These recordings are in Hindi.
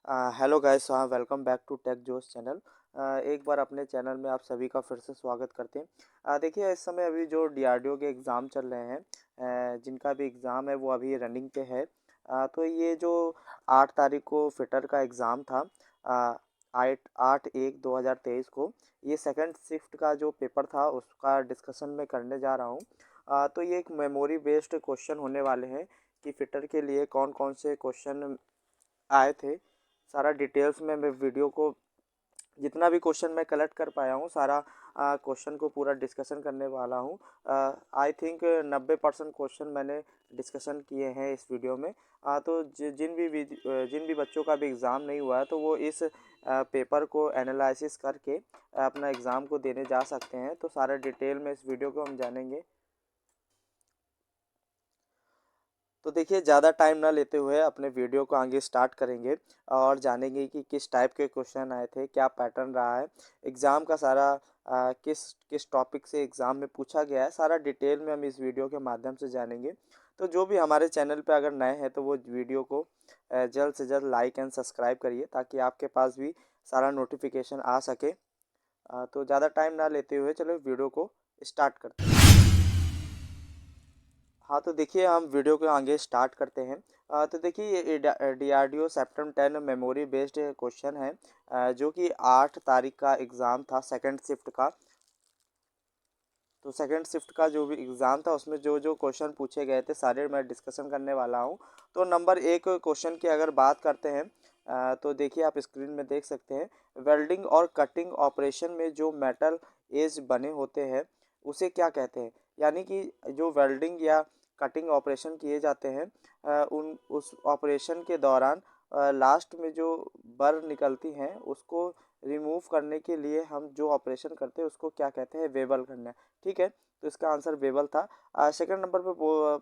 Hello guys, welcome back to Tech Josh channel. एक बार अपने चैनल में आप सभी का फिर से स्वागत करते हैं। देखिए, इस समय अभी जो डीआरडीओ के एग्ज़ाम चल रहे हैं, जिनका भी एग्ज़ाम है वो अभी रनिंग पे है। तो ये जो 8 तारीख को फिटर का एग्ज़ाम था, 8/1/2023 को, ये सेकंड शिफ्ट का जो पेपर था उसका डिस्कशन मैं करने जा रहा हूँ। तो ये एक मेमोरी बेस्ड क्वेश्चन होने वाले हैं कि फिटर के लिए कौन कौन से क्वेश्चन आए थे। सारा डिटेल्स में मैं वीडियो को जितना भी क्वेश्चन मैं कलेक्ट कर पाया हूँ, सारा क्वेश्चन को पूरा डिस्कशन करने वाला हूँ। आई थिंक 90% क्वेश्चन मैंने डिस्कशन किए हैं इस वीडियो में। तो जिन भी बच्चों का भी एग्ज़ाम नहीं हुआ है तो वो इस पेपर को एनालिसिस करके अपना एग्ज़ाम को देने जा सकते हैं। तो सारा डिटेल में इस वीडियो को हम जानेंगे। तो देखिए, ज़्यादा टाइम ना लेते हुए अपने वीडियो को आगे स्टार्ट करेंगे और जानेंगे कि किस टाइप के क्वेश्चन आए थे, क्या पैटर्न रहा है एग्ज़ाम का, सारा किस किस टॉपिक से एग्ज़ाम में पूछा गया है, सारा डिटेल में हम इस वीडियो के माध्यम से जानेंगे। तो जो भी हमारे चैनल पे अगर नए हैं तो वो वीडियो को जल्द से जल्द लाइक एंड सब्सक्राइब करिए ताकि आपके पास भी सारा नोटिफिकेशन आ सके। तो ज़्यादा टाइम ना लेते हुए चलो वीडियो को स्टार्ट करते हैं। हाँ, तो देखिए, हम वीडियो को आगे स्टार्ट करते हैं। तो देखिए, ये DRDO September 10 memory based question है, जो कि 8 तारीख का एग्ज़ाम था सेकंड शिफ्ट का। तो सेकंड शिफ्ट का जो भी एग्ज़ाम था उसमें जो जो क्वेश्चन पूछे गए थे सारे मैं डिस्कशन करने वाला हूँ। तो नंबर एक क्वेश्चन की अगर बात करते हैं, तो देखिए, आप स्क्रीन में देख सकते हैं। वेल्डिंग और कटिंग ऑपरेशन में जो मेटल एज बने होते हैं उसे क्या कहते हैं। यानी कि जो वेल्डिंग या कटिंग ऑपरेशन किए जाते हैं, उन उस ऑपरेशन के दौरान लास्ट में जो बर निकलती हैं उसको रिमूव करने के लिए हम जो ऑपरेशन करते हैं उसको क्या कहते हैं, वेबल करना। ठीक है, तो इसका आंसर वेबल था। सेकंड नंबर पे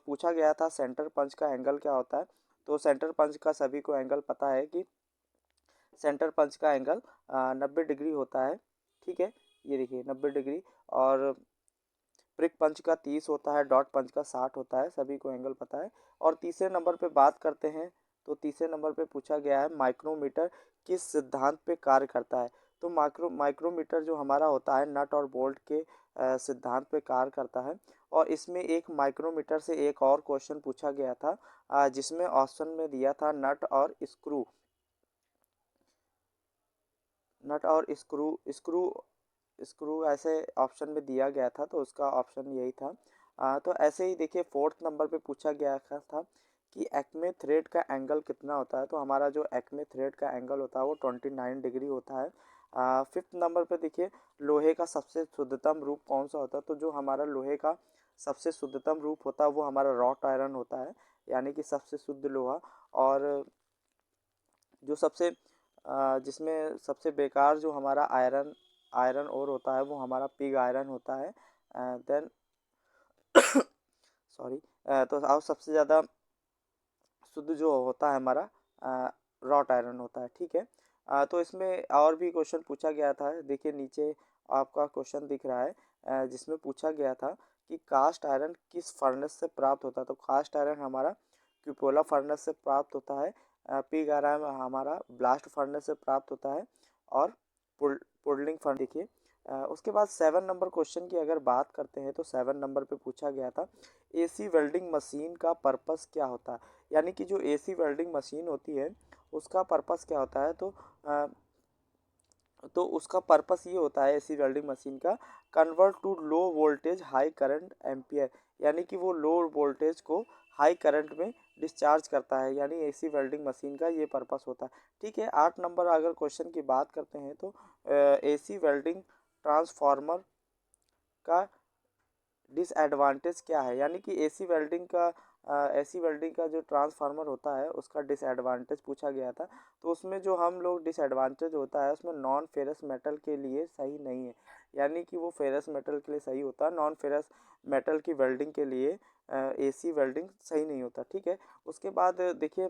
पूछा गया था सेंटर पंच का एंगल क्या होता है। तो सेंटर पंच का सभी को एंगल पता है कि सेंटर पंच का एंगल 90 डिग्री होता है। ठीक है, ये देखिए 90 डिग्री। और ब्रिक पंच का 30 होता है, डॉट पंच का 60 होता है, सभी को एंगल पता है। और तीसरे नंबर पे बात करते हैं, तो तीसरे नंबर पे पूछा गया है माइक्रोमीटर किस सिद्धांत पे कार्य करता है। तो माइक्रोमीटर जो हमारा होता है नट और बोल्ट के सिद्धांत पे कार्य करता है। और इसमें एक माइक्रोमीटर से एक और क्वेश्चन पूछा गया था, जिसमें ऑप्शन में दिया था नट और स्क्रू स्क्रू ऐसे ऑप्शन में दिया गया था, तो उसका ऑप्शन यही था। तो ऐसे ही देखिए, फोर्थ नंबर पे पूछा गया था कि एक्मे थ्रेड का एंगल कितना होता है। तो हमारा जो एक्मे थ्रेड का एंगल होता है वो 29 डिग्री होता है। फिफ्थ नंबर पे देखिए, लोहे का सबसे शुद्धतम रूप कौन सा होता है। तो जो हमारा लोहे का सबसे शुद्धतम रूप होता है वो हमारा रॉट आयरन होता है, यानी कि सबसे शुद्ध लोहा। और जो जिसमें सबसे बेकार जो हमारा आयरन आयरन ओर होता है वो हमारा पिग आयरन होता है। देन सॉरी, तो और सबसे ज़्यादा शुद्ध जो होता है हमारा रॉट आयरन होता है। ठीक है, तो इसमें और भी क्वेश्चन पूछा गया था। देखिए, नीचे आपका क्वेश्चन दिख रहा है, जिसमें पूछा गया था कि कास्ट आयरन किस फर्नेस से प्राप्त होता है। तो कास्ट आयरन हमारा क्यूपोला फर्नेस से प्राप्त होता है। पिग आयरन हमारा ब्लास्ट फर्नेस से प्राप्त होता है। और पुडलिंग फर्नेस देखिए। उसके बाद 7 नंबर क्वेश्चन की अगर बात करते हैं तो 7 नंबर पे पूछा गया था एसी वेल्डिंग मशीन का पर्पस क्या होता है। यानी कि जो एसी वेल्डिंग मशीन होती है उसका पर्पस क्या होता है। तो उसका पर्पस ये होता है एसी वेल्डिंग मशीन का, convert to low voltage high current ampere. यानी कि वो लो वोल्टेज को हाई करंट में डिस्चार्ज करता है, यानी एसी वेल्डिंग मशीन का ये पर्पस होता है। ठीक है, 8 नंबर अगर क्वेश्चन की बात करते हैं तो एसी वेल्डिंग ट्रांसफार्मर का डिसएडवांटेज क्या है। यानी कि एसी वेल्डिंग का जो ट्रांसफार्मर होता है उसका डिसएडवांटेज पूछा गया था। तो उसमें जो हम लोग डिसएडवांटेज होता है उसमें नॉन फेरस मेटल के लिए सही नहीं है। यानी कि वो फेरस मेटल के लिए सही होता है, नॉन फेरस मेटल की वेल्डिंग के लिए एसी वेल्डिंग सही नहीं होता। ठीक है, उसके बाद देखिए,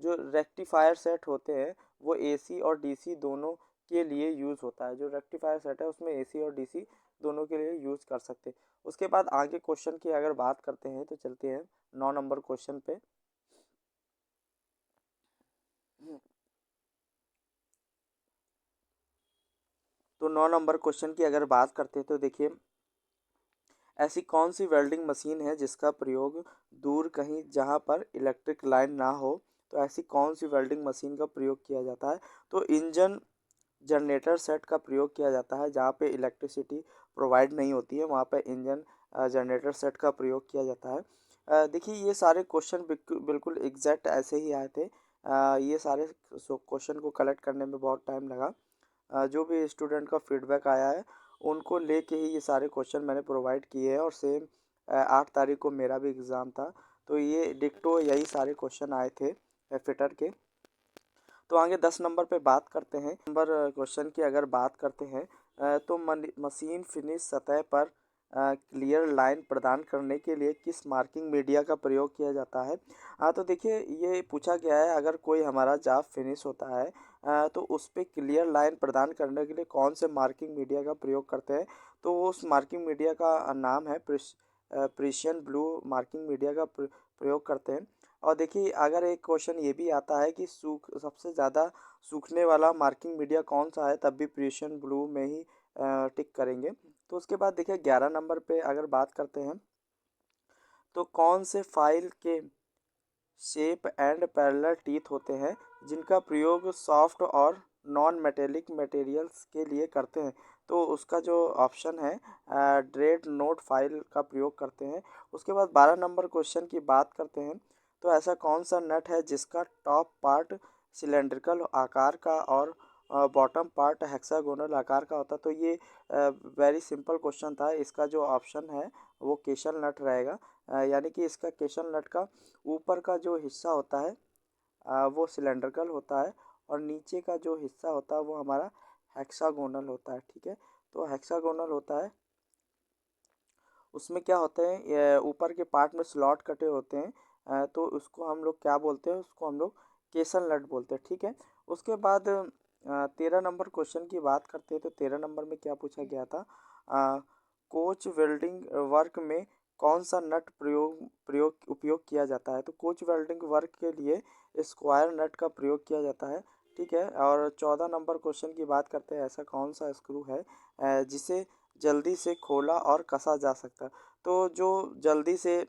जो रेक्टिफायर सेट होते हैं वो एसी और डीसी दोनों के लिए यूज़ होता है। जो रेक्टिफायर सेट है उसमें एसी और डीसी दोनों के लिए यूज़ कर सकते हैं। उसके बाद आगे क्वेश्चन की अगर बात करते हैं तो चलते हैं 9 नंबर क्वेश्चन पे। तो 9 नंबर क्वेश्चन की अगर बात करते हैं तो देखिए, ऐसी कौन सी वेल्डिंग मशीन है जिसका प्रयोग दूर कहीं जहां पर इलेक्ट्रिक लाइन ना हो। तो ऐसी कौन सी वेल्डिंग मशीन का प्रयोग किया जाता है। तो इंजन जनरेटर सेट का प्रयोग किया जाता है, जहाँ पे इलेक्ट्रिसिटी प्रोवाइड नहीं होती है वहाँ पे इंजन जनरेटर सेट का प्रयोग किया जाता है। देखिए ये सारे क्वेश्चन बिल्कुल एग्जैक्ट ऐसे ही आए थे। ये सारे क्वेश्चन को कलेक्ट करने में बहुत टाइम लगा। जो भी स्टूडेंट का फीडबैक आया है उनको लेके ही ये सारे क्वेश्चन मैंने प्रोवाइड किए हैं, और सेम 8 तारीख को मेरा भी एग्ज़ाम था, तो ये डिक्टो यही सारे क्वेश्चन आए थे फिटर के। तो आगे 10 नंबर पे बात करते हैं। नंबर क्वेश्चन की अगर बात करते हैं तो मशीन फिनिश सतह पर क्लियर लाइन प्रदान करने के लिए किस मार्किंग मीडिया का प्रयोग किया जाता है। तो देखिए ये पूछा गया है, अगर कोई हमारा जॉब फिनिश होता है तो उस पर क्लियर लाइन प्रदान करने के लिए कौन से मार्किंग मीडिया का प्रयोग करते हैं। तो उस मार्किंग मीडिया का नाम है प्रिशियन ब्लू मार्किंग मीडिया का प्रयोग करते हैं। और देखिए अगर एक क्वेश्चन ये भी आता है कि सबसे ज़्यादा सूखने वाला मार्किंग मीडिया कौन सा है, तब भी प्रिशियन ब्लू में ही टिक करेंगे। तो उसके बाद देखिए 11 नंबर पे अगर बात करते हैं तो कौन से फाइल के शेप एंड पैरेलल टीथ होते हैं जिनका प्रयोग सॉफ्ट और नॉन मेटेलिक मटेरियल्स के लिए करते हैं। तो उसका जो ऑप्शन है ड्रेड नोट फाइल का प्रयोग करते हैं। उसके बाद 12 नंबर क्वेश्चन की बात करते हैं। तो ऐसा कौन सा नट है जिसका टॉप पार्ट सिलेंड्रिकल आकार का और बॉटम पार्ट हेक्सागोनल आकार का होता है। तो ये वेरी सिंपल क्वेश्चन था, इसका जो ऑप्शन है वो केशल नट रहेगा। यानी कि इसका केशल नट का ऊपर का जो हिस्सा होता है वो सिलेंड्रिकल होता है, और नीचे का जो हिस्सा होता है वो हमारा हेक्सागोनल होता है। ठीक है, तो हेक्सागोनल होता है, उसमें क्या होते हैं ये ऊपर के पार्ट में स्लॉट कटे होते हैं। तो उसको हम लोग क्या बोलते हैं, उसको हम लोग केसल नट बोलते हैं। ठीक है, उसके बाद 13 नंबर क्वेश्चन की बात करते हैं। तो 13 नंबर में क्या पूछा गया था, कोच वेल्डिंग वर्क में कौन सा नट उपयोग किया जाता है। तो कोच वेल्डिंग वर्क के लिए स्क्वायर नट का प्रयोग किया जाता है। ठीक है, और 14 नंबर क्वेश्चन की बात करते हैं, ऐसा कौन सा स्क्रू है जिसे जल्दी से खोला और कसा जा सकता है। तो जो जल्दी से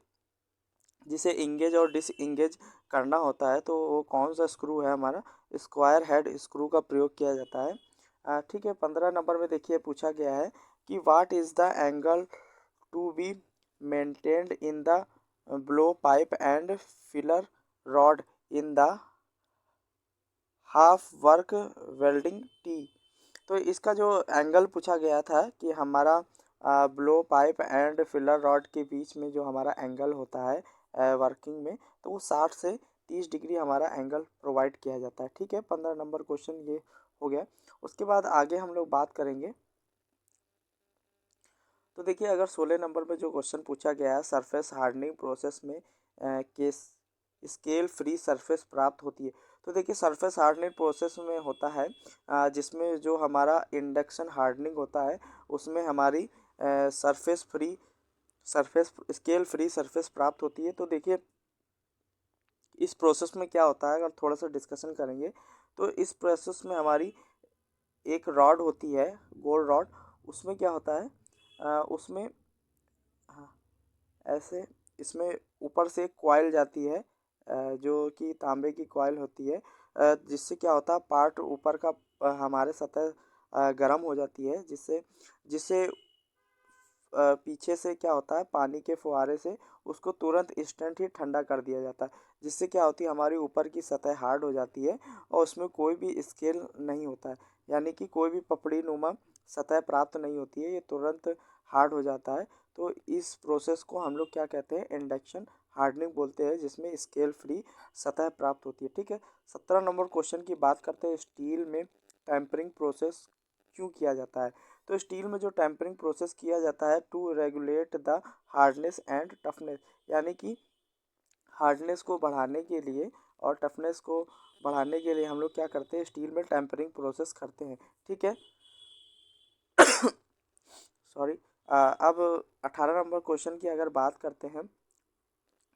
जिसे इंगेज और डिस इंगेज करना होता है, तो वो कौन सा स्क्रू है, हमारा स्क्वायर हेड स्क्रू का प्रयोग किया जाता है। ठीक है, 15 नंबर में देखिए पूछा गया है कि what is the angle to be maintained in the blow pipe and filler rod in the half work welding T. तो इसका जो एंगल पूछा गया था कि हमारा blow pipe and filler rod के बीच में जो हमारा एंगल होता है वर्किंग में, तो वो 60 से 30 डिग्री हमारा एंगल प्रोवाइड किया जाता है। ठीक है, 15 नंबर क्वेश्चन ये हो गया। उसके बाद आगे हम लोग बात करेंगे। तो देखिए अगर 16 नंबर पे जो क्वेश्चन पूछा गया है, सरफेस हार्डनिंग प्रोसेस में किस स्केल फ्री सरफेस प्राप्त होती है। तो देखिए सरफेस हार्डनिंग प्रोसेस में होता है जिसमें जो हमारा इंडक्शन हार्डनिंग होता है उसमें हमारी सरफेस स्केल फ्री सरफेस प्राप्त होती है। तो देखिए इस प्रोसेस में क्या होता है, अगर थोड़ा सा डिस्कशन करेंगे तो इस प्रोसेस में हमारी एक रॉड होती है, गोल रॉड। उसमें क्या होता है उसमें हाँ, ऐसे इसमें ऊपर से एक कॉइल जाती है जो कि तांबे की कॉइल होती है, जिससे क्या होता है पार्ट ऊपर का हमारे सतह गर्म हो जाती है, जिससे जिससे पीछे से क्या होता है पानी के फुहारे से उसको तुरंत इंस्टेंट ही ठंडा कर दिया जाता है, जिससे क्या होती है हमारी ऊपर की सतह हार्ड हो जाती है और उसमें कोई भी स्केल नहीं होता है, यानी कि कोई भी पपड़ी नुमा सतह प्राप्त नहीं होती है, ये तुरंत हार्ड हो जाता है। तो इस प्रोसेस को हम लोग क्या कहते हैं, इंडक्शन हार्डनिंग बोलते हैं, जिसमें स्केल फ्री सतह प्राप्त होती है। ठीक है, 17 नंबर क्वेश्चन की बात करते हैं, स्टील में टेम्परिंग प्रोसेस क्यों किया जाता है। तो स्टील में जो टेम्परिंग प्रोसेस किया जाता है to regulate the hardness and toughness, यानी कि हार्डनेस को बढ़ाने के लिए और टफनेस को बढ़ाने के लिए हम लोग क्या करते हैं, स्टील में टेम्परिंग प्रोसेस करते हैं। ठीक है, सॉरी। अब 18 नंबर क्वेश्चन की अगर बात करते हैं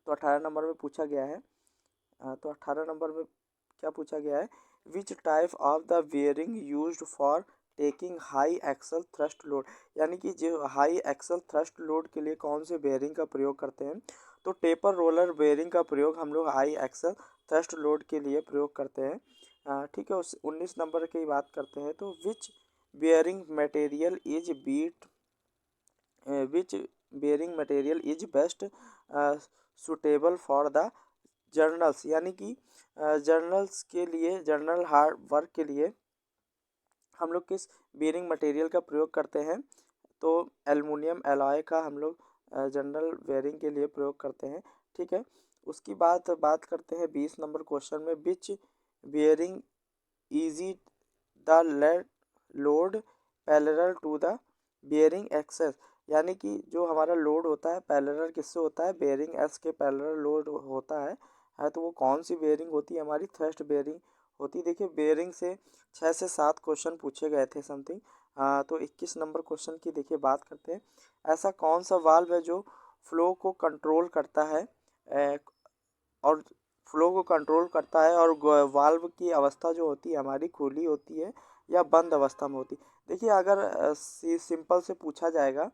तो 18 नंबर में पूछा गया है, तो 18 नंबर में क्या पूछा गया है, which type of the bearing used for taking high axle thrust load, यानी कि जो हाई एक्सल थ्रस्ट लोड के लिए कौन से बेयरिंग का प्रयोग करते हैं, तो टेपर रोलर बेयरिंग का प्रयोग हम लोग हाई एक्सल थ्रस्ट लोड के लिए प्रयोग करते हैं। ठीक है, उस 19 नंबर की बात करते हैं, तो which bearing material is beat which bearing material is best suitable for the journals, यानी कि जर्नल्स के लिए, जर्नल हार्ड वर्क के लिए हम लोग किस बेयरिंग मटेरियल का प्रयोग करते हैं, तो एल्युमिनियम एलॉय का हम लोग जनरल बेयरिंग के लिए प्रयोग करते हैं। ठीक है, उसकी बात करते हैं 20 नंबर क्वेश्चन में, which bearing easy the lead load parallel to the bearing axis, यानी कि जो हमारा लोड होता है पैरेलल किससे होता है, बेयरिंग एस के पैरेलल लोड होता है तो वो कौन सी बेयरिंग होती है, हमारी थ्रस्ट बेयरिंग होती है। देखिए बेयरिंग से 6 से 7 क्वेश्चन पूछे गए थे समथिंग। तो 21 नंबर क्वेश्चन की देखिए बात करते हैं, ऐसा कौन सा वाल्व है जो फ्लो को कंट्रोल करता है और और वाल्व की अवस्था जो होती है हमारी खुली होती है या बंद अवस्था में होती है। देखिए अगर सिंपल से पूछा जाएगा,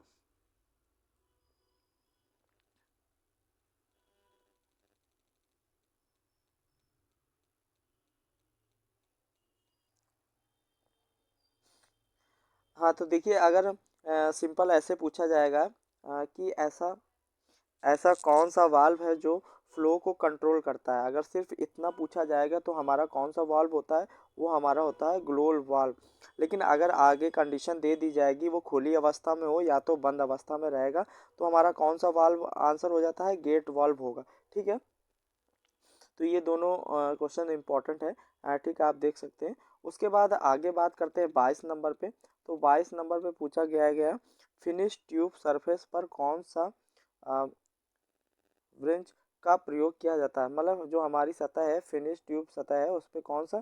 हाँ तो देखिए अगर सिंपल ऐसे पूछा जाएगा कि ऐसा ऐसा कौन सा वाल्व है जो फ्लो को कंट्रोल करता है, अगर सिर्फ इतना पूछा जाएगा तो हमारा कौन सा वाल्व होता है, वो हमारा होता है ग्लोल वाल्व। लेकिन अगर आगे कंडीशन दे दी जाएगी वो खुली अवस्था में हो या तो बंद अवस्था में रहेगा, तो हमारा कौन सा वाल्व आंसर हो जाता है, गेट वाल्व होगा। ठीक है, तो ये दोनों क्वेश्चन इंपॉर्टेंट है। ठीक है, आप देख सकते हैं। उसके बाद आगे बात करते हैं 22 नंबर पे, तो 22 नंबर पे पूछा गया फिनिश ट्यूब सरफेस पर कौन सा व्रेंच का प्रयोग किया जाता है, मतलब जो हमारी सतह है, फिनिश ट्यूब सतह है, उस पर कौन सा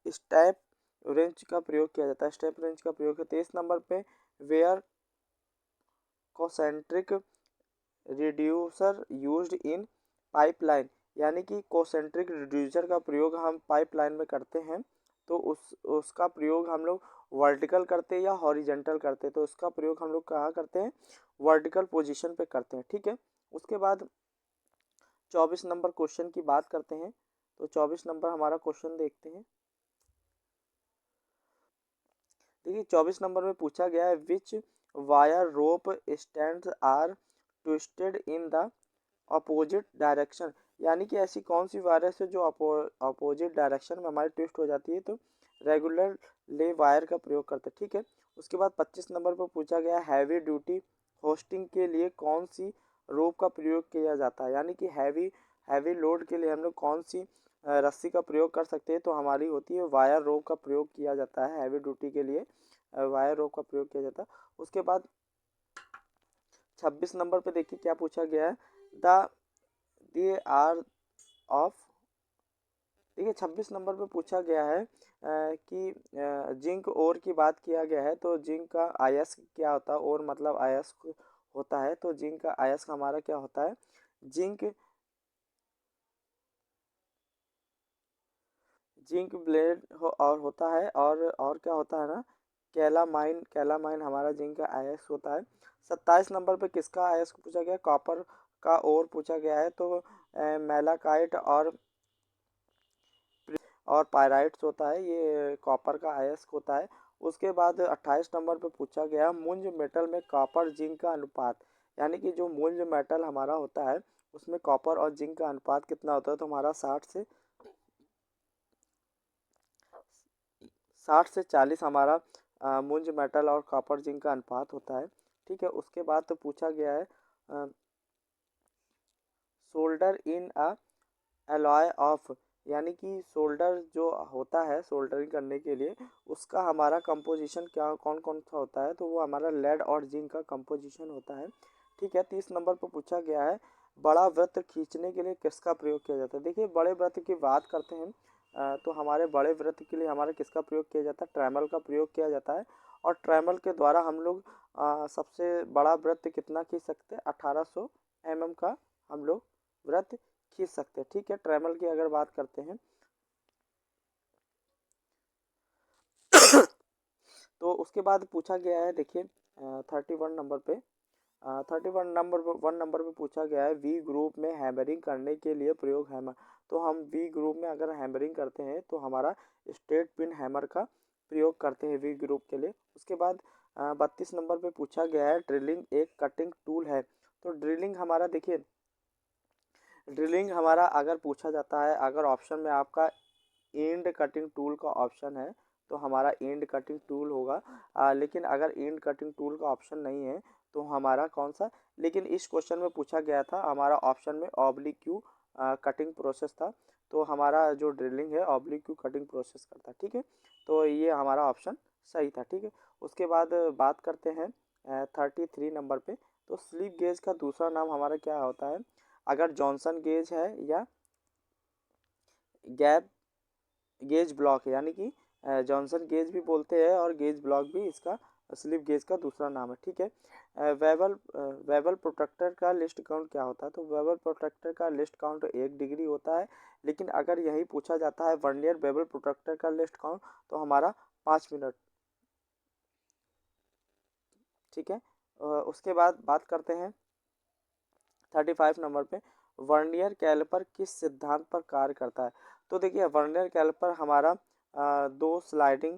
स्टेप रेंच का प्रयोग किया जाता है, स्टेप रेंच का प्रयोग है। 23 नंबर पे where concentric reducer used in pipeline, यानी कि कोसेंट्रिक रिड्यूसर का प्रयोग हम पाइपलाइन में करते हैं, तो उसका प्रयोग हम लोग वर्टिकल करते हैं या हॉरिजेंटल करते हैं, तो उसका प्रयोग हम लोग कहाँ करते हैं, वर्टिकल पोजीशन पे करते हैं। ठीक है, उसके बाद 24 नंबर क्वेश्चन की बात करते हैं, तो 24 नंबर हमारा क्वेश्चन देखते हैं। देखिए 24 नंबर में पूछा गया है, which wire rope strands are twisted in the opposite direction, यानी कि ऐसी कौन सी वायर है जो अपोजिट डायरेक्शन में हमारी ट्विस्ट हो जाती है, तो रेगुलर ले वायर का प्रयोग करते हैं। ठीक है, उसके बाद 25 नंबर पर पूछा गया हैवी ड्यूटी होस्टिंग के लिए कौन सी रोप का प्रयोग किया जाता है, यानी कि हैवी लोड के लिए हम लोग कौन सी रस्सी का प्रयोग कर सकते हैं, तो हमारी होती है वायर रोप का प्रयोग किया जाता है, हैवी ड्यूटी के लिए वायर रोप का प्रयोग किया जाता है। उसके बाद 26 नंबर पे देखिए क्या पूछा गया है, द दे आर ऑफ, देखिए 26 नंबर पे पूछा गया है कि जिंक ओर की बात किया गया है, तो जिंक का अयस्क क्या होता है, और मतलब अयस्क होता है, तो जिंक का अयस्क हमारा क्या होता है, जिंक जिंक ब्लेड और होता है, और क्या होता है ना, कैलामाइन हमारा जिंक का अयस्क होता है। 27 नंबर पे किसका अयस्क पूछा गया, कॉपर का और पूछा गया है, तो मेलाकाइट और पायराइट्स होता है, ये कॉपर का अयस्क होता है। उसके बाद 28 नंबर पे पूछा गया मुंज मेटल में कॉपर जिंक का अनुपात, यानी कि जो मुंज मेटल हमारा होता है उसमें कॉपर और जिंक का अनुपात कितना होता है, तो हमारा 60 से 40 हमारा मुंज मेटल और कॉपर जिंक का अनुपात होता है। ठीक है, उसके बाद तो पूछा गया है solder in a alloy of, यानी कि सोल्डर जो होता है सोल्डरिंग करने के लिए उसका हमारा कंपोजिशन क्या कौन कौन सा होता है, तो वो हमारा लेड और जिंक का कंपोजिशन होता है। ठीक है, 30 नंबर पर पूछा गया है बड़ा वृत्त खींचने के लिए किसका प्रयोग किया जाता है। देखिए बड़े वृत्त की बात करते हैं तो हमारे बड़े वृत्त के लिए हमारा किसका प्रयोग किया जाता है, ट्रैमल का प्रयोग किया जाता है, और ट्रैमल के द्वारा हम लोग सबसे बड़ा वृत्त कितना खींच सकते हैं, 1800 mm का हम लोग वृत्त खींच सकते हैं। ठीक है, ट्रैमल की अगर बात करते हैं तो उसके बाद पूछा गया है, देखिए 31 नंबर पे 31 नंबर पे पूछा गया है, वी ग्रुप में हैमरिंग करने के लिए प्रयोग हैमर। तो हम वी ग्रुप में अगर हैमरिंग करते हैं तो हमारा स्ट्रेट पिन हैमर का प्रयोग करते हैं वी ग्रुप के लिए। उसके बाद 32 नंबर पे पूछा गया है, ड्रिलिंग एक कटिंग टूल है। तो ड्रिलिंग हमारा, देखिए ड्रिलिंग हमारा अगर पूछा जाता है, अगर ऑप्शन में आपका एंड कटिंग टूल का ऑप्शन है तो हमारा एंड कटिंग टूल होगा। लेकिन अगर एंड कटिंग टूल का ऑप्शन नहीं है तो हमारा कौन सा, लेकिन इस क्वेश्चन में पूछा गया था, हमारा ऑप्शन में ऑब्लिक्यू कटिंग प्रोसेस था। तो हमारा जो ड्रिलिंग है ऑब्लिक्यू कटिंग प्रोसेस करता है, ठीक है। तो ये हमारा ऑप्शन सही था, ठीक है। उसके बाद बात करते हैं 33 नंबर पे। तो स्लिप गेज का दूसरा नाम हमारा क्या होता है? अगर जॉनसन गेज है या गैप गेज ब्लॉक है, यानी कि जॉनसन गेज भी बोलते हैं और गेज ब्लॉक भी इसका स्लिप गेज का दूसरा नाम है, ठीक है। वेबल प्रोटेक्टर का लिस्ट काउंट क्या होता है? तो वेबल प्रोटेक्टर का लिस्ट काउंट 1 डिग्री होता है। लेकिन अगर यही पूछा जाता है वर्नियर वेबल प्रोटेक्टर का लिस्ट काउंट तो हमारा 5 मिनट, ठीक है। उसके बाद बात करते हैं 35 नंबर पे, वर्नियर कैलिपर किस सिद्धांत पर कार्य करता है? तो देखिए वर्नियर कैलिपर हमारा दो स्लाइडिंग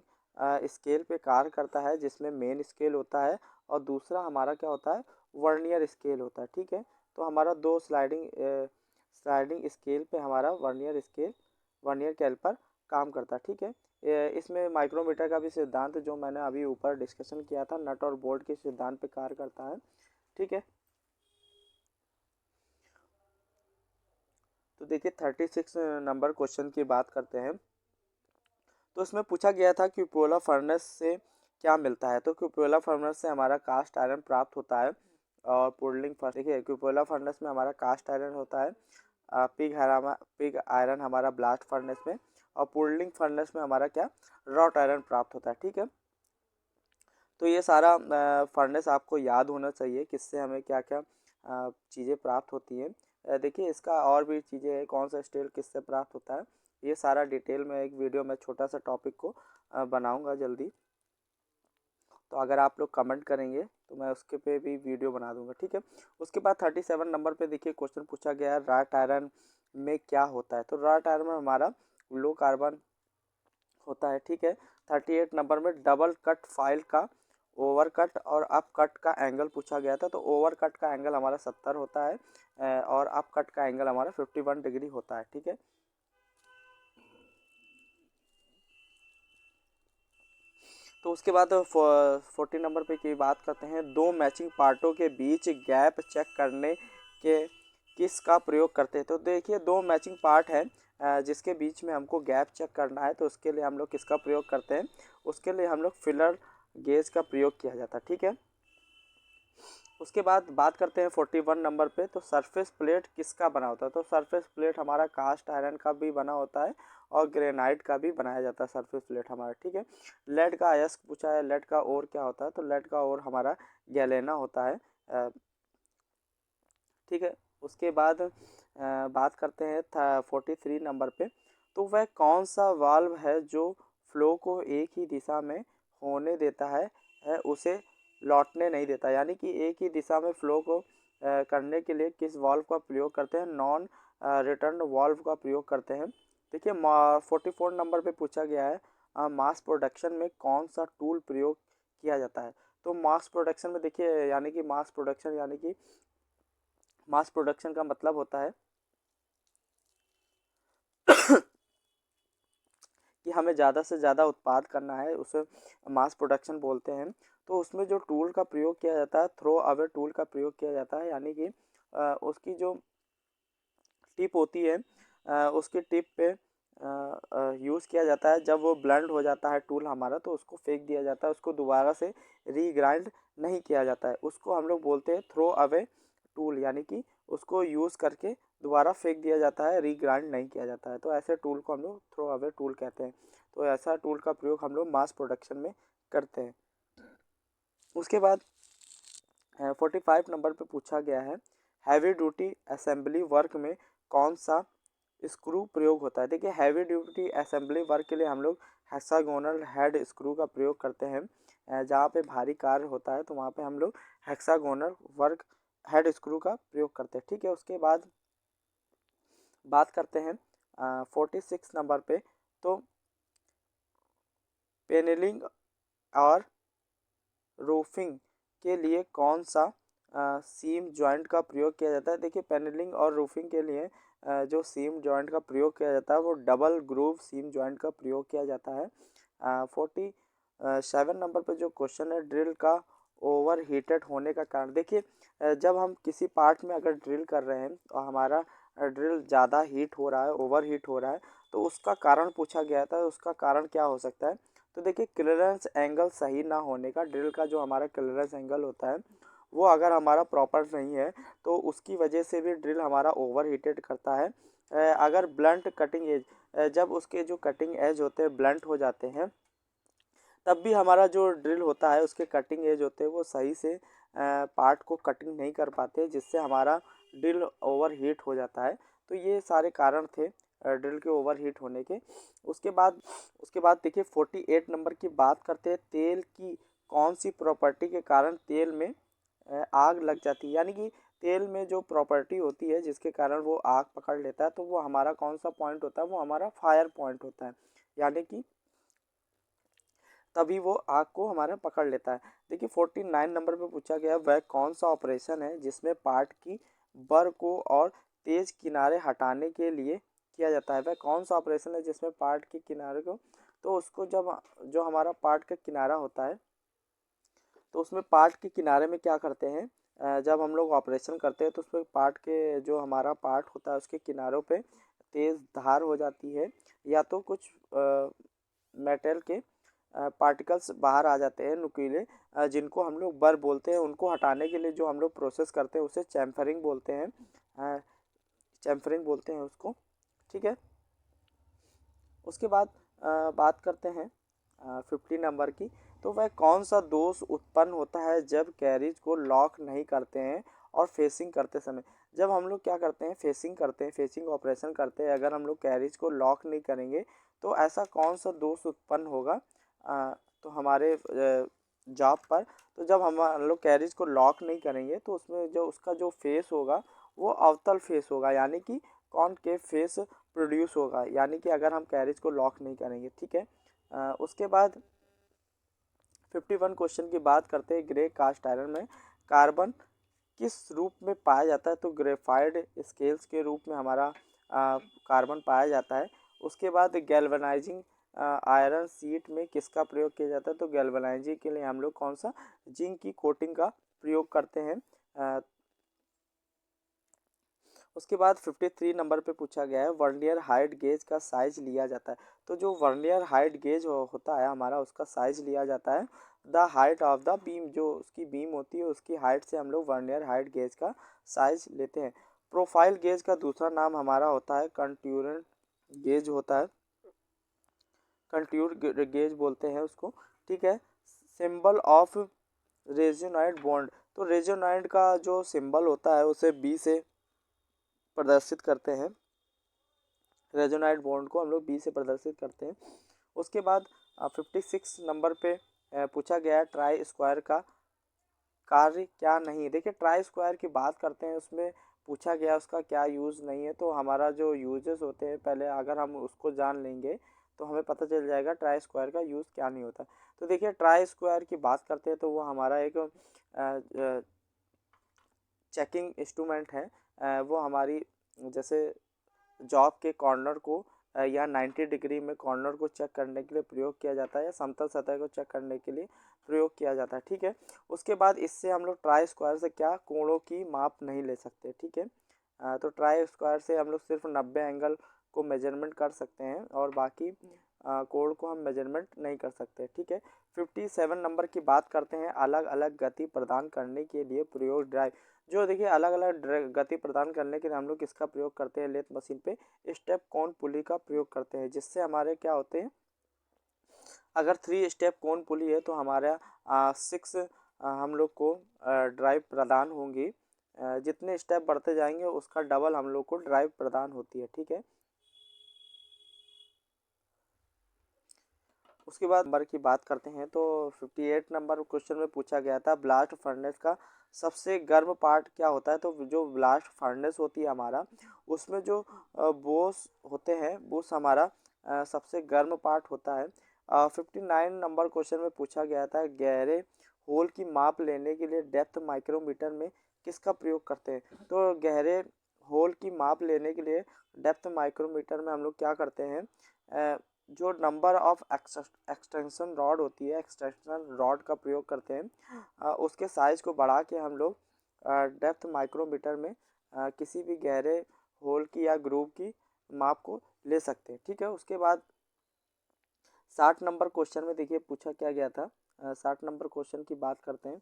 स्केल पे कार्य करता है, जिसमें मेन स्केल होता है और दूसरा हमारा क्या होता है, वर्नियर स्केल होता है, ठीक है। तो हमारा दो स्लाइडिंग स्केल पे हमारा वर्नियर कैलिपर काम करता है, ठीक है। इसमें माइक्रोमीटर का भी सिद्धांत जो मैंने अभी ऊपर डिस्कशन किया था, नट और बोल्ट के सिद्धांत पे कार्य करता है, ठीक है। तो देखिए 36 नंबर क्वेश्चन की बात करते हैं। तो इसमें पूछा गया था क्यूपोला फर्नेस से क्या मिलता है? तो क्यूपोला फर्नेस से हमारा कास्ट आयरन प्राप्त होता है। और पुडलिंग फर्नेस, देखिए क्यूपोला फर्नेस में हमारा कास्ट आयरन होता है, पिग आयरन हमारा ब्लास्ट फर्नेस में, और पुडलिंग फर्नेस में हमारा क्या, रॉट आयरन प्राप्त होता है, ठीक है। तो ये सारा फर्नेस आपको याद होना चाहिए, किससे हमें क्या क्या चीज़ें प्राप्त होती हैं। देखिए इसका और भी चीज़ें हैं, कौन सा स्टील किससे प्राप्त होता है, ये सारा डिटेल में एक वीडियो में छोटा सा टॉपिक को बनाऊंगा जल्दी। तो अगर आप लोग कमेंट करेंगे तो मैं उसके पे भी वीडियो बना दूंगा, ठीक है। उसके बाद 37 नंबर पे देखिए क्वेश्चन पूछा गया है, रॉट आयरन में क्या होता है? तो रॉट आयरन में हमारा लो कार्बन होता है, ठीक है। 38 नंबर में डबल कट फाइल का ओवर कट और अप कट का एंगल पूछा गया था। तो ओवर कट का एंगल हमारा 70 होता है और अप कट का एंगल हमारा 51 डिग्री होता है, ठीक है। तो उसके बाद 40 नंबर पे की बात करते हैं, दो मैचिंग पार्टों के बीच गैप चेक करने के किसका प्रयोग करते हैं? तो देखिए दो मैचिंग पार्ट है जिसके बीच में हमको गैप चेक करना है, तो उसके लिए हम लोग किसका प्रयोग करते हैं? उसके लिए हम लोग फिलर गेज का प्रयोग किया जाता है, ठीक है। उसके बाद बात करते हैं 41 नंबर पे। तो सरफेस प्लेट किसका बना होता है? तो सरफेस प्लेट हमारा कास्ट आयरन का भी बना होता है और ग्रेनाइट का भी बनाया जाता है सरफेस प्लेट हमारा, ठीक है। लेड का अयस्क पूछा है, लेड का ओर क्या होता है? तो लेड का ओर हमारा गैलेना होता है, ठीक है। उसके बाद बात करते हैं 43 नंबर पे। तो वह कौन सा वाल्व है जो फ्लो को एक ही दिशा में होने देता है उसे लौटने नहीं देता? यानी कि एक ही दिशा में फ्लो को करने के लिए किस वाल्व का प्रयोग करते हैं? नॉन रिटर्न वाल्व का प्रयोग करते हैं। देखिए 44 नंबर पे पूछा गया है, मास प्रोडक्शन में कौन सा टूल प्रयोग किया जाता है? तो मास प्रोडक्शन में देखिए, यानी कि मास प्रोडक्शन का मतलब होता है कि हमें ज़्यादा से ज़्यादा उत्पाद करना है, उसे मास प्रोडक्शन बोलते हैं। तो उसमें जो टूल का प्रयोग किया जाता है, थ्रो अवे टूल का प्रयोग किया जाता है, यानी कि उसकी जो टिप होती है उसकी टिप पे यूज़ किया जाता है। जब वो ब्लंड हो जाता है टूल हमारा तो उसको फेंक दिया जाता है, उसको दोबारा से रीग्राइंड नहीं किया जाता है, उसको हम लोग बोलते हैं थ्रो अवे टूल, यानी कि उसको यूज़ करके दोबारा फेंक दिया जाता है, रीग्राइंड नहीं किया जाता है। तो ऐसे टूल को हम लोग थ्रो अवे टूल कहते हैं। तो ऐसा टूल का प्रयोग हम लोग मास प्रोडक्शन में करते हैं। उसके बाद 45 नंबर पे पूछा गया है, हैवी ड्यूटी असेंबली वर्क में कौन सा स्क्रू प्रयोग होता है। देखिए हैवी ड्यूटी असेंबली वर्क के लिए हम लोग हेक्सागोनल हेड स्क्रू का प्रयोग करते हैं। जहाँ पे भारी कार्य होता है तो वहाँ पे हम लोग हेक्सागोनल वर्क हेड स्क्रू का प्रयोग करते हैं। ठीक है, उसके बाद बात करते हैं 46 नंबर पे। तो पेनलिंग और रूफिंग के लिए कौन सा सीम जॉइंट का प्रयोग किया जाता है? देखिए पेनलिंग और रूफिंग के लिए जो सीम जॉइंट का प्रयोग किया जाता है वो डबल ग्रूव सीम जॉइंट का प्रयोग किया जाता है। 47 नंबर पे जो क्वेश्चन है, ड्रिल का ओवर हीटेड होने का कारण। देखिए जब हम किसी पार्ट में अगर ड्रिल कर रहे हैं और हमारा ड्रिल ज़्यादा हीट हो रहा है, ओवर हीट हो रहा है, तो उसका कारण पूछा गया था। उसका कारण क्या हो सकता है? तो देखिए क्लियरेंस एंगल सही ना होने का, ड्रिल का जो हमारा क्लियरेंस एंगल होता है वो अगर हमारा प्रॉपर नहीं है तो उसकी वजह से भी ड्रिल हमारा ओवर हीटेड करता है। अगर ब्लंट कटिंग एज, जब उसके जो कटिंग एज होते हैं ब्लंट हो जाते हैं, तब भी हमारा जो ड्रिल होता है उसके कटिंग एज होते हैं वो सही से पार्ट को कटिंग नहीं कर पाते, जिससे हमारा ड्रिल ओवर हीट हो जाता है। तो ये सारे कारण थे ड्रिल के ओवर हीट होने के। उसके बाद देखिए 48 नंबर की बात करते हैं, तेल की कौन सी प्रॉपर्टी के कारण तेल में आग लग जाती है? यानी कि तेल में जो प्रॉपर्टी होती है जिसके कारण वो आग पकड़ लेता है, तो वो हमारा कौन सा पॉइंट होता है? वो हमारा फायर पॉइंट होता है। यानी कि तभी वो आग को हमारा पकड़ लेता है। देखिए 49 नंबर पे पूछा गया, वह कौन सा ऑपरेशन है जिसमें पार्ट की बर को और तेज किनारे हटाने के लिए किया जाता है? वह कौन सा ऑपरेशन है जिसमें पार्ट के किनारे को, तो उसको जब जो हमारा पार्ट का किनारा होता है तो उसमें पार्ट के किनारे में क्या करते हैं, जब हम लोग ऑपरेशन करते हैं तो उसमें पार्ट के जो हमारा पार्ट होता है उसके किनारों पे तेज़ धार हो जाती है, या तो कुछ मेटल के पार्टिकल्स बाहर आ जाते हैं नुकीले, जिनको हम लोग बर बोलते हैं। उनको हटाने के लिए जो हम लोग प्रोसेस करते हैं उसे चैम्फरिंग बोलते हैं। चैम्फरिंग बोलते हैं उसको। ठीक है, उसके बाद बात करते हैं 50 नंबर की। तो वह कौन सा दोष उत्पन्न होता है जब कैरिज को लॉक नहीं करते हैं और फेसिंग करते समय? जब हम लोग क्या करते हैं, फेसिंग करते हैं, फेसिंग ऑपरेशन करते हैं, अगर हम लोग कैरिज को लॉक नहीं करेंगे तो ऐसा कौन सा दोष उत्पन्न होगा तो हमारे जॉब पर? तो जब हम लोग कैरिज को लॉक नहीं करेंगे तो उसमें जो उसका जो फेस होगा वो अवतल फेस होगा, यानी कि कॉनकेव फेस प्रोड्यूस होगा, यानी कि अगर हम कैरिज को लॉक नहीं करेंगे। ठीक है, उसके बाद 51 क्वेश्चन की बात करते हैं, ग्रे कास्ट आयरन में कार्बन किस रूप में पाया जाता है? तो ग्रेफाइड स्केल्स के रूप में हमारा कार्बन पाया जाता है। उसके बाद गैल्वेनाइजिंग आयरन सीट में किसका प्रयोग किया जाता है? तो गैल्वेनाइजिंग के लिए हम लोग कौन सा जिंक की कोटिंग का प्रयोग करते हैं। उसके बाद 53 नंबर पे पूछा गया है, वर्नियर हाइट गेज का साइज लिया जाता है। तो जो वर्नियर हाइट गेज होता है हमारा, उसका साइज लिया जाता है the height of the beam, जो उसकी बीम होती है उसकी हाइट से हम लोग वर्नियर हाइट गेज का साइज लेते हैं। प्रोफाइल गेज का दूसरा नाम हमारा होता है कंट्यूरेंट गेज होता है, कंट्यूर गेज बोलते हैं उसको। ठीक है, सिंबल ऑफ रेजोनाइट बॉन्ड। तो रेजोनाइट का जो सिंबल होता है उसे बी से प्रदर्शित करते हैं, रेजोनाइट बॉन्ड को हम लोग बी से प्रदर्शित करते हैं। उसके बाद 56 नंबर पे पूछा गया है, ट्राई स्क्वायर का कार्य क्या नहीं? देखिए ट्राई स्क्वायर की बात करते हैं, उसमें पूछा गया उसका क्या यूज़ नहीं है। तो हमारा जो यूजेस होते हैं, पहले अगर हम उसको जान लेंगे तो हमें पता चल जाएगा ट्राई स्क्वायर का यूज़ क्या नहीं होता। तो देखिए ट्राई स्क्वायर की बात करते हैं तो वो हमारा एक चेकिंग इंस्ट्रूमेंट है। वो हमारी जैसे जॉब के कॉर्नर को या 90 डिग्री में कॉर्नर को चेक करने के लिए प्रयोग किया जाता है, या समतल सतह को चेक करने के लिए प्रयोग किया जाता है। ठीक है, उसके बाद इससे हम लोग ट्राई स्क्वायर से क्या कोणों की माप नहीं ले सकते। ठीक है, तो ट्राई स्क्वायर से हम लोग सिर्फ 90 एंगल को मेजरमेंट कर सकते हैं और बाकी कोण को हम मेजरमेंट नहीं कर सकते। ठीक है, 57 नंबर की बात करते हैं, अलग अलग गति प्रदान करने के लिए प्रयोग ड्राइव। जो देखिए अलग अलग गति प्रदान करने के लिए हम लोग किसका प्रयोग करते हैं लेथ मशीन पे? स्टेप कोन पुली का प्रयोग करते हैं, जिससे हमारे क्या होते हैं, अगर 3 स्टेप कोन पुली है तो हमारा 6 हम लोग को ड्राइव प्रदान होंगी। जितने स्टेप बढ़ते जाएंगे उसका डबल हम लोग को ड्राइव प्रदान होती है। ठीक है, उसके बाद नंबर की बात करते हैं तो 58 नंबर क्वेश्चन में पूछा गया था ब्लास्ट फर्नेस का सबसे गर्म पार्ट क्या होता है। तो जो ब्लास्ट फर्नेस होती है हमारा, उसमें जो बोस होते हैं, बोस हमारा सबसे गर्म पार्ट होता है। 59 नंबर क्वेश्चन में पूछा गया था गहरे होल की माप लेने के लिए डेप्थ माइक्रोमीटर में किसका प्रयोग करते हैं। तो गहरे होल की माप लेने के लिए डेप्थ माइक्रोमीटर में हम लोग क्या करते हैं, जो नंबर ऑफ एक्सटेंशन रॉड होती है, एक्सटेंशन रॉड का प्रयोग करते हैं। उसके साइज को बढ़ा के हम लोग डेप्थ माइक्रोमीटर में किसी भी गहरे होल की या ग्रूव की माप को ले सकते हैं। ठीक है, उसके बाद 60 नंबर क्वेश्चन में देखिए पूछा क्या गया था। 60 नंबर क्वेश्चन की बात करते हैं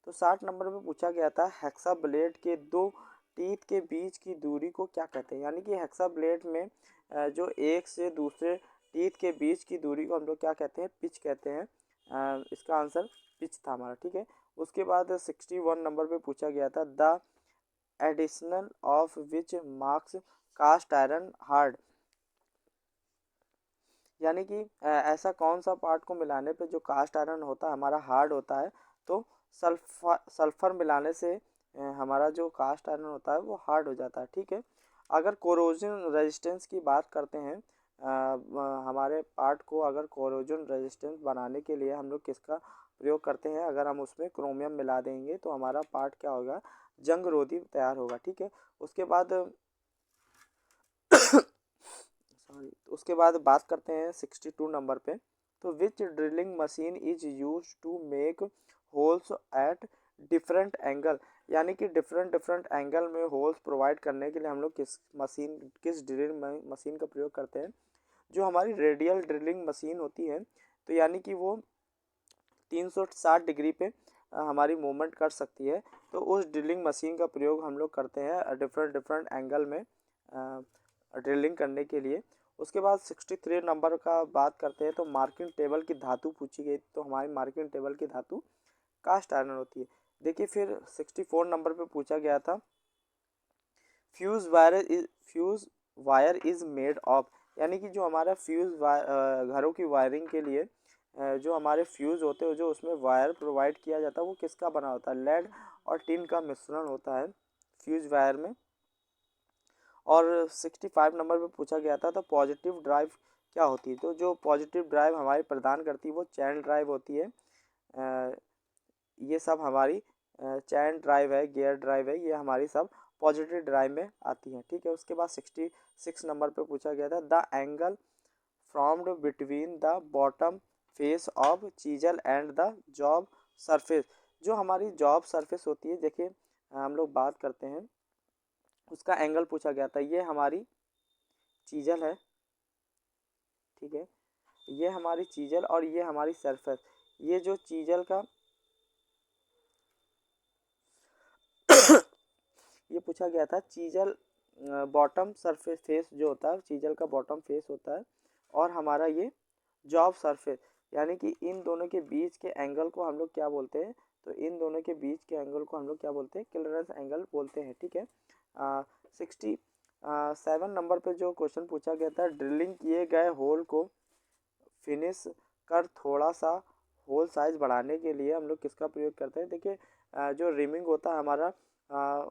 तो 60 नंबर में पूछा गया था हेक्सा ब्लेड के दो टीथ के बीच की दूरी को क्या कहते हैं। यानी कि हेक्सा ब्लेड में जो एक से दूसरे टीथ के बीच की दूरी को हम लोग क्या कहते हैं, पिच कहते हैं। इसका आंसर पिच था हमारा। ठीक है, उसके बाद 61 नंबर पे पूछा गया था the additional of which marks cast iron hard. यानी कि ऐसा कौन सा पार्ट को मिलाने पे जो कास्ट आयरन होता है हमारा हार्ड होता है। तो सल्फर मिलाने से हमारा जो कास्ट आयरन होता है वो हार्ड हो जाता है। ठीक है, अगर कोरोजन रेजिस्टेंस की बात करते हैं, हमारे पार्ट को अगर कोरोजन रेजिस्टेंस बनाने के लिए हम लोग किसका प्रयोग करते हैं, अगर हम उसमें क्रोमियम मिला देंगे तो हमारा पार्ट क्या होगा, जंग रोधी तैयार होगा। ठीक है, उसके बाद सॉरी, उसके बाद बात करते हैं 62 नंबर पे। तो which drilling machine is use to make holes at different angle. यानी कि डिफरेंट डिफरेंट एंगल में होल्स प्रोवाइड करने के लिए हम लोग किस ड्रिलिंग मशीन का प्रयोग करते हैं। जो हमारी रेडियल ड्रिलिंग मशीन होती है, तो यानी कि वो 360 डिग्री पे हमारी मूवमेंट कर सकती है। तो उस ड्रिलिंग मशीन का प्रयोग हम लोग करते हैं डिफरेंट डिफरेंट एंगल में ड्रिलिंग करने के लिए। उसके बाद 63 नंबर का बात करते हैं तो मार्किंग टेबल की धातु पूछी गई। तो हमारी मार्किंग टेबल की धातु कास्ट आयरन होती है। देखिए फिर 64 नंबर पे पूछा गया था fuse wire is made of. यानी कि जो हमारा घरों की वायरिंग के लिए जो हमारे फ्यूज़ होते हैं, जो उसमें वायर प्रोवाइड किया जाता है, वो किसका बना होता है, लेड और टिन का मिश्रण होता है फ्यूज वायर में। और 65 नंबर पे पूछा गया था तो पॉजिटिव ड्राइव क्या होती है। तो जो पॉजिटिव ड्राइव हमारी प्रदान करती है वो चैन ड्राइव होती है। ये सब हमारी चैन ड्राइव है, गियर ड्राइव है, ये हमारी सब पॉजिटिव ड्राइव में आती है। ठीक है, उसके बाद 66 नंबर पे पूछा गया था the angle formed between the bottom face of chisel and the job surface. जो हमारी जॉब सरफेस होती है, देखिए हम लोग बात करते हैं, उसका एंगल पूछा गया था। ये हमारी चीजल है, ठीक है, ये हमारी चीजल और ये हमारी सरफेस। ये जो चीजल का ये पूछा गया था चीजल बॉटम सरफेस फेस जो होता है, चीजल का बॉटम फेस होता है, और हमारा ये जॉब सरफेस। यानी कि इन दोनों के बीच के एंगल को हम लोग क्या बोलते हैं, तो इन दोनों के बीच के एंगल को हम लोग क्या बोलते हैं, क्लियरेंस एंगल बोलते हैं। ठीक है, 67 नंबर पे जो क्वेश्चन पूछा गया था ड्रिलिंग किए गए होल को फिनिश कर थोड़ा सा होल साइज बढ़ाने के लिए हम लोग किसका प्रयोग करते हैं। देखिए जो रिमिंग होता है हमारा,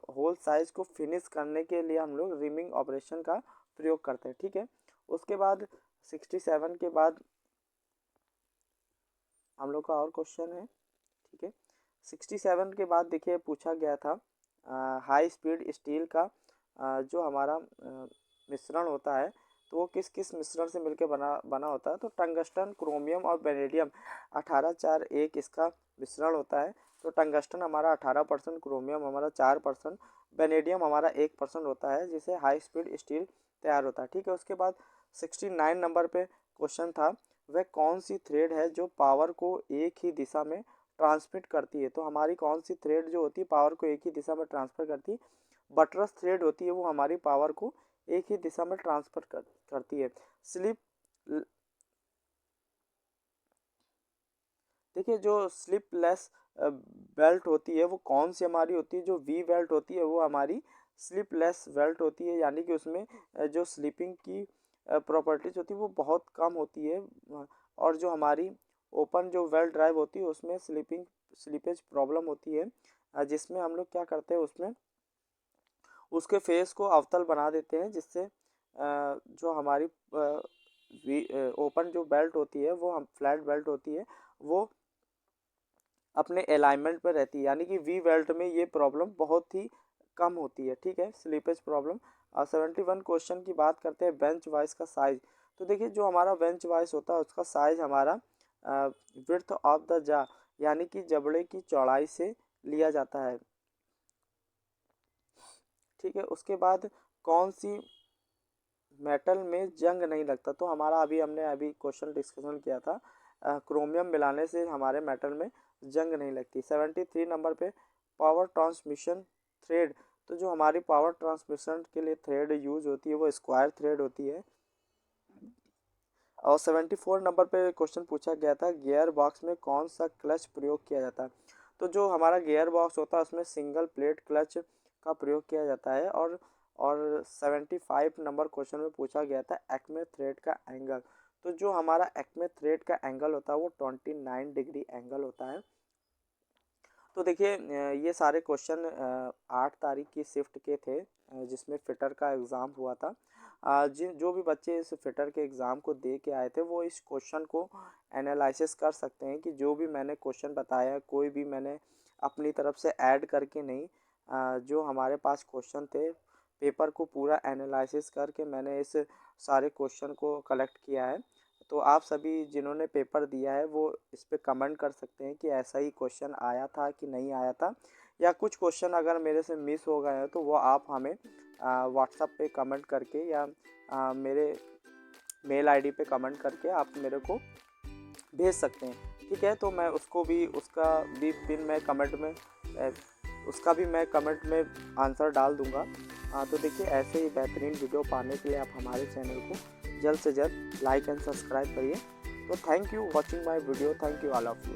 होल साइज को फिनिश करने के लिए हम लोग रिमिंग ऑपरेशन का प्रयोग करते हैं। ठीक है, उसके बाद 67 के बाद हम लोग का और क्वेश्चन है। ठीक है, 67 के बाद देखिए पूछा गया था हाई स्पीड स्टील का जो हमारा मिश्रण होता है, तो वो किस किस मिश्रण से मिलकर बना होता है। तो टंगस्टन, क्रोमियम और वेनेडियम 18-4-1 इसका मिश्रण होता है। तो टंगस्टन हमारा 18%, क्रोमियम हमारा 4%, वेनेडियम हमारा 1% होता है, जिसे हाई स्पीड स्टील तैयार होता है। ठीक है, उसके बाद 69 नंबर पे क्वेश्चन था वह कौन सी थ्रेड है जो पावर को एक ही दिशा में ट्रांसमिट करती है। तो हमारी कौन सी थ्रेड जो होती है पावर को एक ही दिशा में ट्रांसफर करती है, बटरस थ्रेड होती है, वो हमारी पावर को एक ही दिशा में ट्रांसफर करती है। स्लिप देखिए जो स्लिपलेस बेल्ट होती है वो कौन सी हमारी होती है, जो वी बेल्ट होती है वो हमारी स्लिपलेस बेल्ट होती है। यानी कि उसमें जो स्लीपिंग की प्रॉपर्टीज़ होती है वो बहुत कम होती है, और जो हमारी ओपन जो वेल ड्राइव होती है उसमें स्लीपेज प्रॉब्लम होती है, जिसमें हम लोग क्या करते हैं उसमें उसके फेस को अवतल बना देते हैं, जिससे जो हमारी ओपन जो बेल्ट होती है वो हम फ्लैट बेल्ट होती है वो अपने अलाइनमेंट पर रहती है, यानी कि वी बेल्ट में ये प्रॉब्लम बहुत ही कम होती है। ठीक है, स्लीपेज प्रॉब्लम। 71 क्वेश्चन की बात करते हैं बेंच वाइज का साइज। तो देखिए जो हमारा बेंच वाइज होता है उसका साइज हमारा विड्थ ऑफ द जा यानी कि जबड़े की चौड़ाई से लिया जाता है। ठीक है, उसके बाद कौन सी मेटल में जंग नहीं लगता, तो हमारा हमने अभी क्वेश्चन डिस्कशन किया था, क्रोमियम मिलाने से हमारे मेटल में जंग नहीं लगती। 73 नंबर पे पावर ट्रांसमिशन थ्रेड। तो जो हमारी पावर ट्रांसमिशन के लिए थ्रेड यूज होती है वो स्क्वायर थ्रेड होती है। और 74 नंबर पे क्वेश्चन पूछा गया था गियर बॉक्स में कौन सा क्लच प्रयोग किया जाता है। तो जो हमारा गियर बॉक्स होता है उसमें सिंगल प्लेट क्लच का प्रयोग किया जाता है। और 75 नंबर क्वेश्चन में पूछा गया था एक्मे थ्रेड का एंगल। तो जो हमारा एक्मे थ्रेड का एंगल होता है वो 29 डिग्री एंगल होता है। तो देखिए ये सारे क्वेश्चन 8 तारीख की शिफ्ट के थे, जिसमें फिटर का एग्ज़ाम हुआ था। जिन जो भी बच्चे इस फिटर के एग्ज़ाम को दे के आए थे वो इस क्वेश्चन को एनालिसिस कर सकते हैं कि जो भी मैंने क्वेश्चन बताया कोई भी मैंने अपनी तरफ से ऐड करके नहीं, जो हमारे पास क्वेश्चन थे पेपर को पूरा एनालिसिस करके मैंने इस सारे क्वेश्चन को कलेक्ट किया है। तो आप सभी जिन्होंने पेपर दिया है वो इस पे कमेंट कर सकते हैं कि ऐसा ही क्वेश्चन आया था कि नहीं आया था, या कुछ क्वेश्चन अगर मेरे से मिस हो गए हैं तो वो आप हमें व्हाट्सएप पे कमेंट करके या मेरे मेल आईडी पे कमेंट करके आप मेरे को भेज सकते हैं। ठीक है, तो मैं उसको भी उसका भी मैं कमेंट में आंसर डाल दूंगा। तो देखिए ऐसे ही बेहतरीन वीडियो पाने के लिए आप हमारे चैनल को जल्द से जल्द लाइक एंड सब्सक्राइब करिए। तो thank you watching my video, thank you all of you.